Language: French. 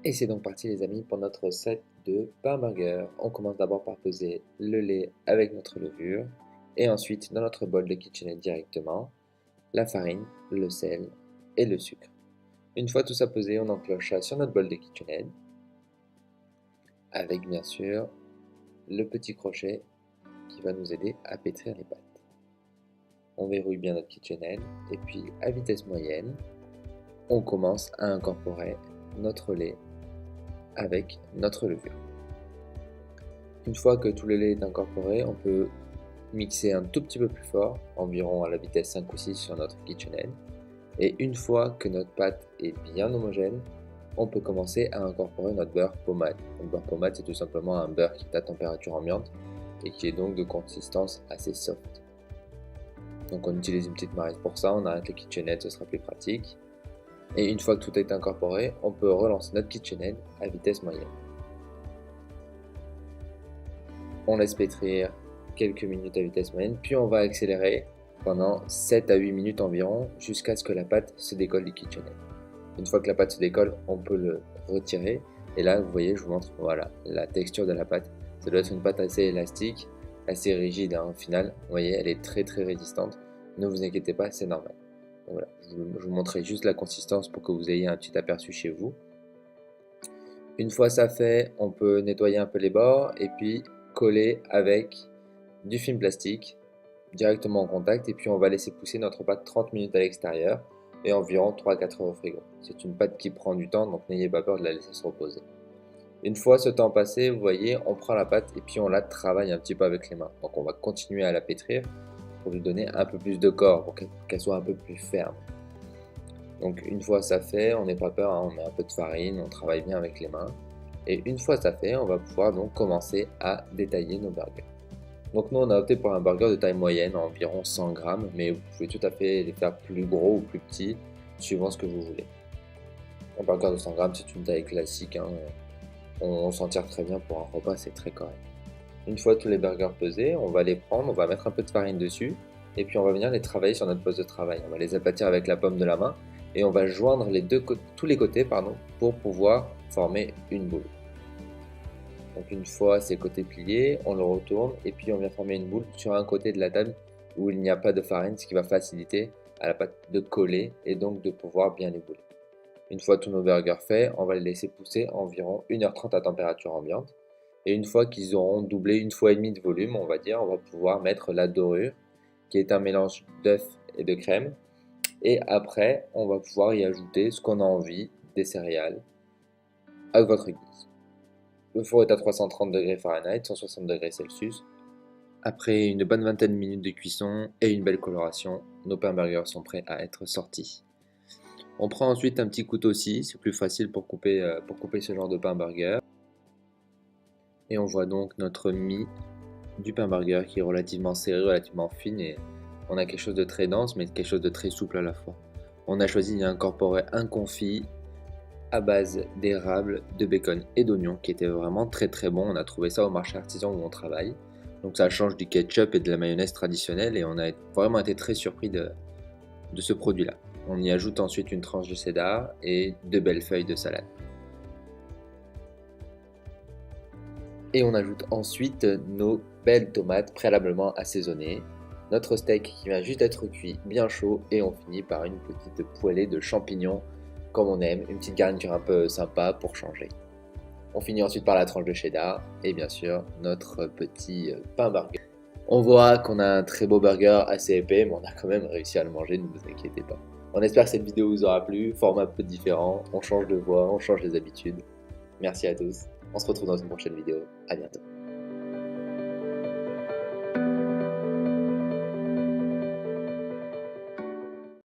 Et c'est donc parti les amis pour notre recette de pain burger. On commence d'abord par peser le lait avec notre levure et ensuite dans notre bol de KitchenAid directement la farine, le sel et le sucre. Une fois tout ça pesé, on enclenche ça sur notre bol de KitchenAid avec bien sûr le petit crochet qui va nous aider à pétrir les pâtes. On verrouille bien notre KitchenAid et puis à vitesse moyenne, on commence à incorporer notre lait avec notre levure. Une fois que tout le lait est incorporé, on peut mixer un tout petit peu plus fort, environ à la vitesse 5 ou 6 sur notre KitchenAid. Et une fois que notre pâte est bien homogène, on peut commencer à incorporer notre beurre pommade. Le beurre pommade, c'est tout simplement un beurre qui est à température ambiante et qui est donc de consistance assez soft. Donc on utilise une petite maryse pour ça, on arrête le KitchenAid, ce sera plus pratique. Et une fois que tout est incorporé, on peut relancer notre KitchenAid à vitesse moyenne. On laisse pétrir quelques minutes à vitesse moyenne, puis on va accélérer pendant 7 à 8 minutes environ jusqu'à ce que la pâte se décolle du KitchenAid. Une fois que la pâte se décolle, on peut le retirer. Et là, vous voyez, je vous montre voilà, la texture de la pâte. Ça doit être une pâte assez élastique, assez rigide au final. Vous voyez, elle est très résistante. Ne vous inquiétez pas, c'est normal. Donc voilà, je vous montrerai juste la consistance pour que vous ayez un petit aperçu chez vous. Une fois ça fait, on peut nettoyer un peu les bords et puis coller avec du film plastique directement en contact, et puis on va laisser pousser notre pâte 30 minutes à l'extérieur et environ 3-4 heures au frigo. C'est une pâte qui prend du temps, donc n'ayez pas peur de la laisser se reposer. Une fois ce temps passé, vous voyez, on prend la pâte et puis on la travaille un petit peu avec les mains. Donc on va continuer à la pétrir pour lui donner un peu plus de corps, pour qu'elle soit un peu plus ferme. Donc une fois ça fait, on n'est pas peur, hein, on met un peu de farine, on travaille bien avec les mains. Et une fois ça fait, on va pouvoir donc commencer à détailler nos burgers. Donc nous on a opté pour un burger de taille moyenne, environ 100 grammes, mais vous pouvez tout à fait les faire plus gros ou plus petits, suivant ce que vous voulez. Un burger de 100 grammes c'est une taille classique, hein. On s'en tire très bien pour un repas, c'est très correct. Une fois tous les burgers pesés, on va les prendre, on va mettre un peu de farine dessus, et puis on va venir les travailler sur notre poste de travail. On va les aplatir avec la paume de la main, et on va joindre tous les côtés pour pouvoir former une boule. Donc une fois ces côtés pliés, on le retourne et puis on vient former une boule sur un côté de la table où il n'y a pas de farine, ce qui va faciliter à la pâte de coller et donc de pouvoir bien les bouler. Une fois tous nos burgers faits, on va les laisser pousser environ 1h30 à température ambiante. Et une fois qu'ils auront doublé 1,5 fois de volume, on va dire, on va pouvoir mettre la dorure, qui est un mélange d'œuf et de crème. Et après, on va pouvoir y ajouter ce qu'on a envie, des céréales, à votre guise. Le four est à 330 degrés Fahrenheit, 160 degrés Celsius. Après une bonne vingtaine de minutes de cuisson et une belle coloration, nos pains burgers sont prêts à être sortis. On prend ensuite un petit couteau scie, c'est plus facile pour couper ce genre de pain burger. Et on voit donc notre mie du pain burger qui est relativement serrée, relativement fine, et on a quelque chose de très dense mais quelque chose de très souple à la fois. On a choisi d'y incorporer un confit à base d'érable, de bacon et d'oignons qui était vraiment très bon. On a trouvé ça au marché artisan où on travaille. Donc ça change du ketchup et de la mayonnaise traditionnelle et on a vraiment été très surpris de ce produit là. On y ajoute ensuite une tranche de cheddar et 2 belles feuilles de salade. Et on ajoute ensuite nos belles tomates préalablement assaisonnées, notre steak qui vient juste d'être cuit, bien chaud, et on finit par une petite poêlée de champignons comme on aime, une petite garniture un peu sympa pour changer. On finit ensuite par la tranche de cheddar et bien sûr notre petit pain burger. On voit qu'on a un très beau burger assez épais, mais on a quand même réussi à le manger, ne vous inquiétez pas. On espère que cette vidéo vous aura plu, format un peu différent, on change de voix, on change les habitudes. Merci à tous, on se retrouve dans une prochaine vidéo, à bientôt.